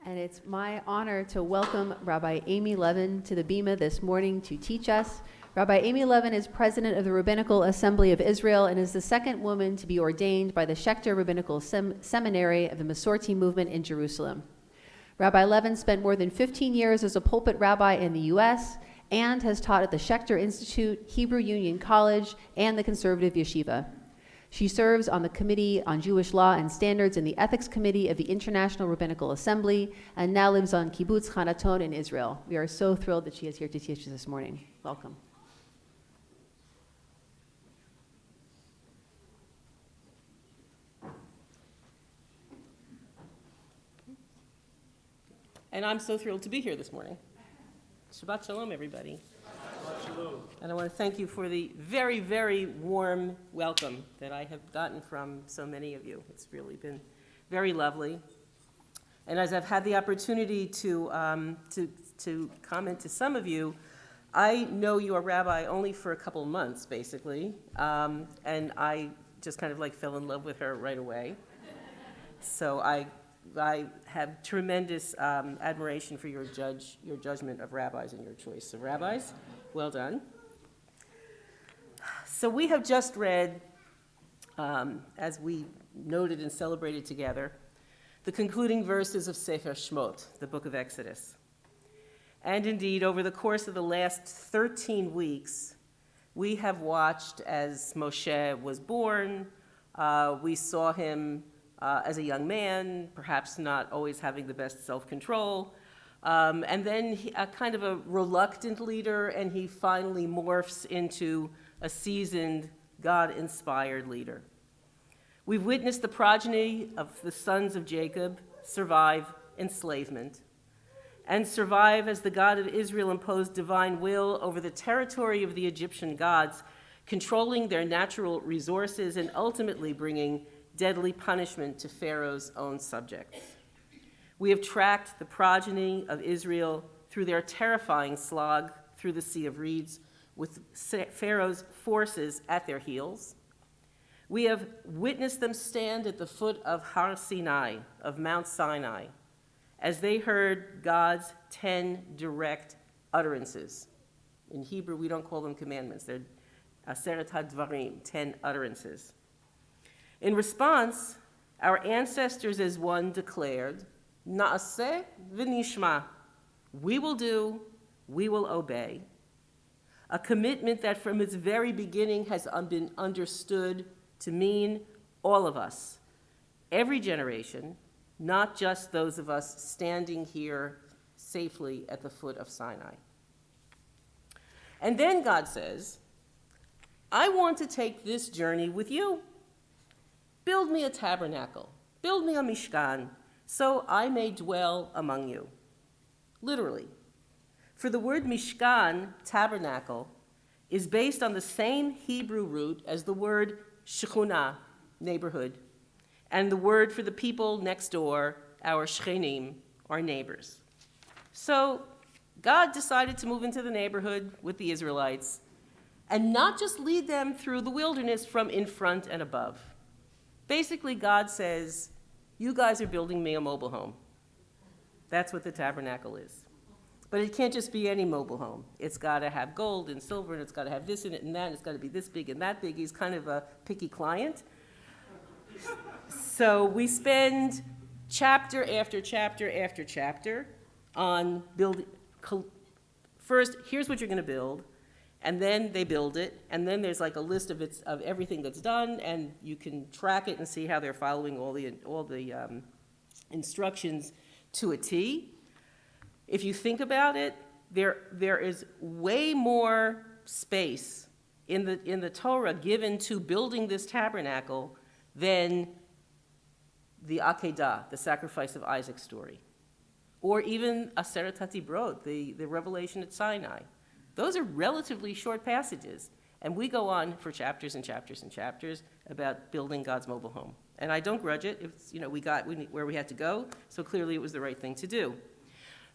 And it's my honor to welcome Rabbi Amy Levin to the Bima this morning to teach us. Rabbi Amy Levin is president of the Rabbinical Assembly of Israel and is the second woman to be ordained by the Schechter Rabbinical Seminary of the Masorti movement in Jerusalem. Rabbi Levin spent more than 15 years as a pulpit rabbi in the U.S. and has taught at the Schechter Institute, Hebrew Union College, and the Conservative Yeshiva. She serves on the Committee on Jewish Law and Standards and the Ethics Committee of the International Rabbinical Assembly, and now lives on Kibbutz Hanaton in Israel. We are so thrilled that she is here to teach us this morning. Welcome. And I'm so thrilled to be here this morning. Shabbat Shalom, everybody. Shabbat Shalom. And I want to thank you for the very, very warm welcome that I have gotten from so many of you. It's really been very lovely. And as I've had the opportunity to comment to some of you, I know you are Rabbi only for a couple of months, basically. And I just kind of like fell in love with her right away. So I have tremendous admiration for your judgment of rabbis and your choice of rabbis. Well done. So we have just read, as we noted and celebrated together, the concluding verses of Sefer Shmot, the book of Exodus. And indeed, over the course of the last 13 weeks, we have watched as Moshe was born. We saw him as a young man, perhaps not always having the best self-control, and then a kind of a reluctant leader, and he finally morphs into a seasoned, God-inspired leader. We've witnessed the progeny of the sons of Jacob survive enslavement and survive as the God of Israel imposed divine will over the territory of the Egyptian gods, controlling their natural resources and ultimately bringing deadly punishment to Pharaoh's own subjects. We have tracked the progeny of Israel through their terrifying slog through the Sea of Reeds with Pharaoh's forces at their heels. We have witnessed them stand at the foot of Har Sinai, of Mount Sinai, as they heard God's 10 direct utterances. In Hebrew, we don't call them commandments. They're Aseret HaDvarim, 10 utterances. In response, our ancestors as one declared, Na'aseh v'nishma, we will do, we will obey. A commitment that from its very beginning has been understood to mean all of us, every generation, not just those of us standing here safely at the foot of Sinai. And then God says, I want to take this journey with you. Build me a tabernacle, build me a mishkan, so I may dwell among you. Literally. For the word mishkan, tabernacle, is based on the same Hebrew root as the word shechunah, neighborhood, and the word for the people next door, our shchenim, our neighbors. So God decided to move into the neighborhood with the Israelites and not just lead them through the wilderness from in front and above. Basically, God says, you guys are building me a mobile home. That's what the tabernacle is. But it can't just be any mobile home. It's got to have gold and silver, and it's got to have this in it and that, and it's got to be this big and that big. He's kind of a picky client. So we spend chapter after chapter after chapter on building. First, here's what you're going to build. And then they build it, and then there's like a list of everything that's done, and you can track it and see how they're following all the instructions to a T. If you think about it, there is way more space in the Torah given to building this tabernacle than the Akedah, the sacrifice of Isaac story, or even Aseret HaDibrot, the revelation at Sinai. Those are relatively short passages, and we go on for chapters and chapters and chapters about building God's mobile home. And I don't grudge it. It's, we got where we had to go, so clearly it was the right thing to do.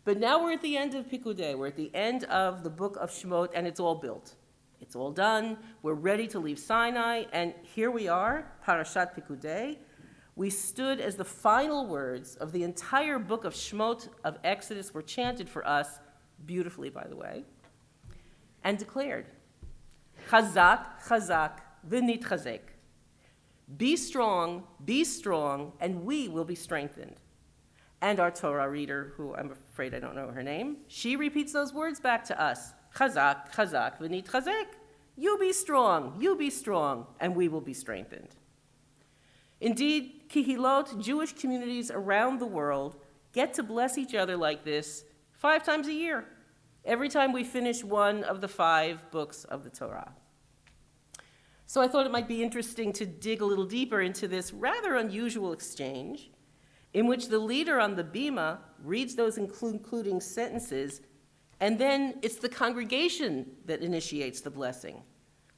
But now we're at the end of Pikudei. We're at the end of the book of Shemot, and it's all built. It's all done. We're ready to leave Sinai, and here we are, Parashat Pikudei, we stood as the final words of the entire book of Shmot of Exodus were chanted for us, beautifully, by the way, and declared, Hazak, Hazak, Venithazeik. Be strong, and we will be strengthened. And our Torah reader, who I'm afraid I don't know her name, she repeats those words back to us. Hazak, Hazak, Venithazeik. You be strong, and we will be strengthened. Indeed, kihilot, Jewish communities around the world, get to bless each other like this 5 times a year, every time we finish one of the 5 books of the Torah. So I thought it might be interesting to dig a little deeper into this rather unusual exchange, in which the leader on the bima reads those concluding sentences, and then it's the congregation that initiates the blessing,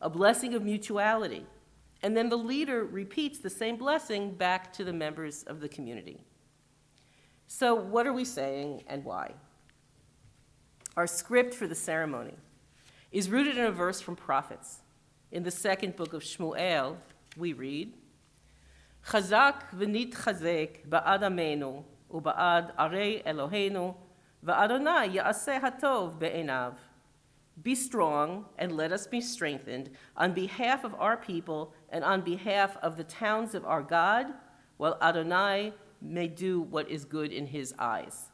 a blessing of mutuality. And then the leader repeats the same blessing back to the members of the community. So what are we saying and why? Our script for the ceremony is rooted in a verse from prophets. In the 2nd book of Shmuel, we read, Hazak v'nithazeik ba'ad amenu u'ba'ad arei Eloheinu v'Adonai ya'aseh hatov be'enav. Be strong and let us be strengthened on behalf of our people and on behalf of the towns of our God, while Adonai may do what is good in his eyes.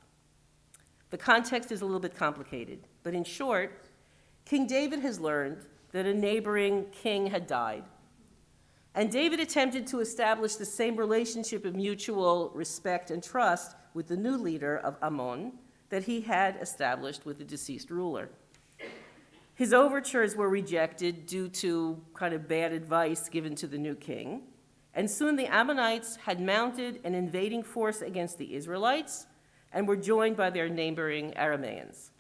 The context is a little bit complicated, but in short, King David has learned that a neighboring king had died. And David attempted to establish the same relationship of mutual respect and trust with the new leader of Ammon that he had established with the deceased ruler. His overtures were rejected due to kind of bad advice given to the new king, and soon the Ammonites had mounted an invading force against the Israelites and were joined by their neighboring Arameans.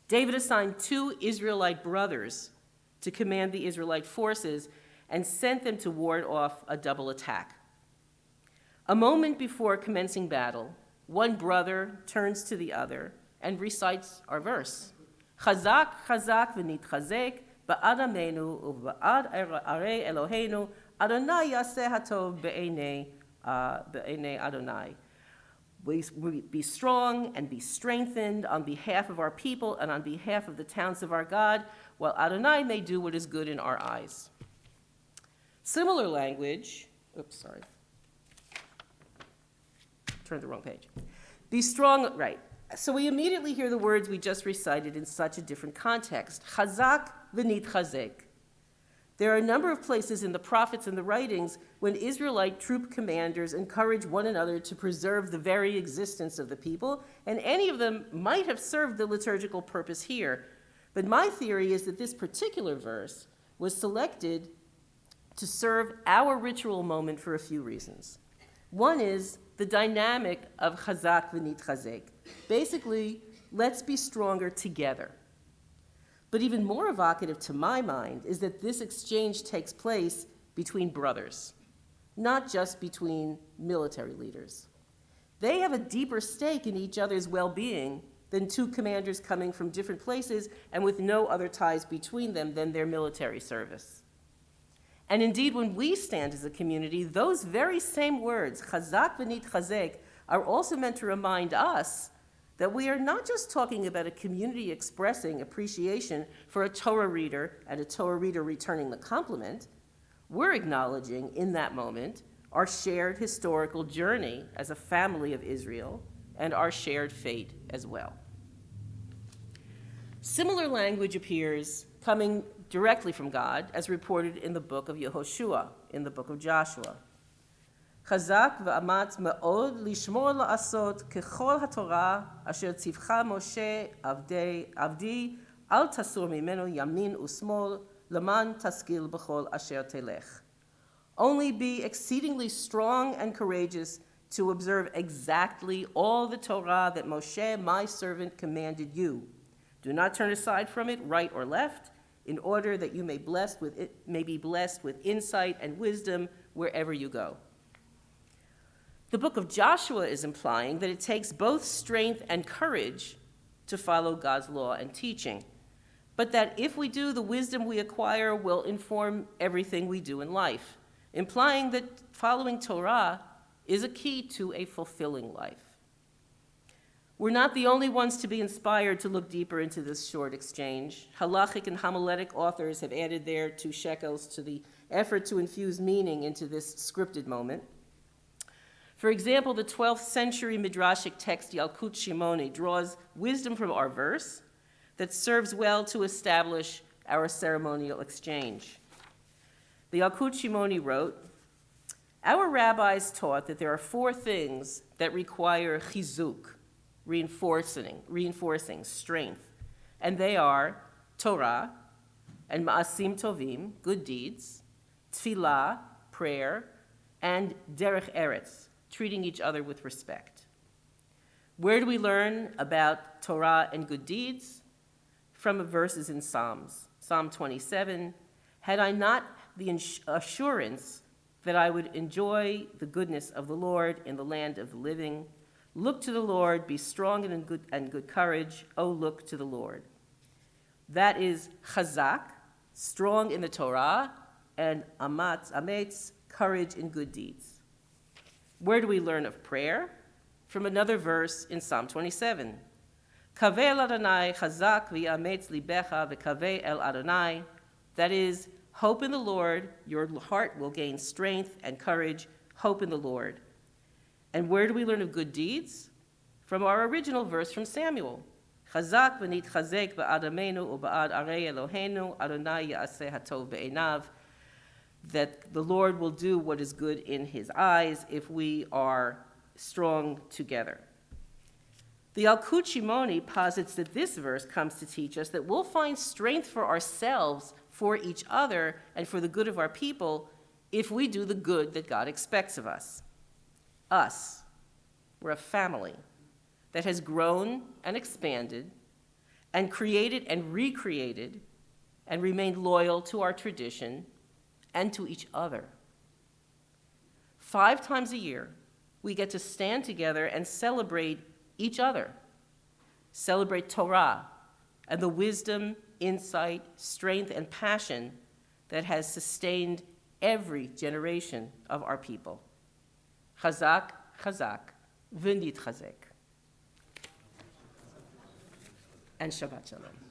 David assigned 2 Israelite brothers to command the Israelite forces and sent them to ward off a double attack. A moment before commencing battle, one brother turns to the other and recites our verse. Hazak, Hazak, v'nithazeik, ba'ad amenu, u'ba'ad arei Eloheinu, Adonai yaseh hatov be'enei Adonai. We be strong and be strengthened on behalf of our people and on behalf of the towns of our God, while Adonai may do what is good in our eyes. Similar language, turned the wrong page. Be strong, right. So we immediately hear the words we just recited in such a different context. Hazak v'nithazeik. There are a number of places in the prophets and the writings when Israelite troop commanders encourage one another to preserve the very existence of the people, and any of them might have served the liturgical purpose here. But my theory is that this particular verse was selected to serve our ritual moment for a few reasons. One is the dynamic of Hazak v'nithazeik. Basically, let's be stronger together. But even more evocative to my mind is that this exchange takes place between brothers, not just between military leaders. They have a deeper stake in each other's well-being than 2 commanders coming from different places and with no other ties between them than their military service. And indeed, when we stand as a community, those very same words, Hazak v'nithazeik, are also meant to remind us that we are not just talking about a community expressing appreciation for a Torah reader and a Torah reader returning the compliment. We're acknowledging in that moment our shared historical journey as a family of Israel and our shared fate as well. Similar language appears coming directly from God as reported in the book of Yehoshua, in the book of Joshua. Hazak v'amatz me'od lishmor la'asot kechol haTorah asher tzivcha Moshe avdi al tasur mimenu yamin u'smol leman taskil b'chol asher telech. Only be exceedingly strong and courageous to observe exactly all the Torah that Moshe, my servant, commanded you. Do not turn aside from it, right or left, in order that you may be blessed with insight and wisdom wherever you go. The book of Joshua is implying that it takes both strength and courage to follow God's law and teaching, but that if we do, the wisdom we acquire will inform everything we do in life. implying that following Torah is a key to a fulfilling life. We're not the only ones to be inspired to look deeper into this short exchange. Halachic and homiletic authors have added their 2 shekels to the effort to infuse meaning into this scripted moment. For example, the 12th century midrashic text Yalkut Shimoni draws wisdom from our verse that serves well to establish our ceremonial exchange. The Yalkut Shimoni wrote, "Our rabbis taught that there are 4 things that require chizuk, reinforcing strength, and they are Torah and ma'asim tovim, good deeds, tefillah, prayer, and derech eretz, treating each other with respect." Where do we learn about Torah and good deeds? From verses in Psalms. Psalm 27, "Had I not the assurance that I would enjoy the goodness of the Lord in the land of the living, look to the Lord, be strong and good courage, oh, look to the Lord." That is Hazak, strong in the Torah, and ametz, courage in good deeds. Where do we learn of prayer? From another verse in Psalm 27. Kaveh el Adonai, chazak v'yametz libecha v'kaveh el Adonai. That is, hope in the Lord, your heart will gain strength and courage, hope in the Lord. And where do we learn of good deeds? From our original verse from Samuel. Hazak Venithazeik ba'adamenu u'ba'ad arei Eloheinu, Adonai ya'aseh hatov be'einav. That the Lord will do what is good in his eyes if we are strong together. The Yalkut Shimoni posits that this verse comes to teach us that we'll find strength for ourselves, for each other, and for the good of our people if we do the good that God expects of us. Us. We're a family that has grown and expanded and created and recreated and remained loyal to our tradition and to each other. 5 times a year, we get to stand together and celebrate each other, celebrate Torah and the wisdom, insight, strength, and passion that has sustained every generation of our people. Hazak, Hazak, Venithazeik. And Shabbat Shalom.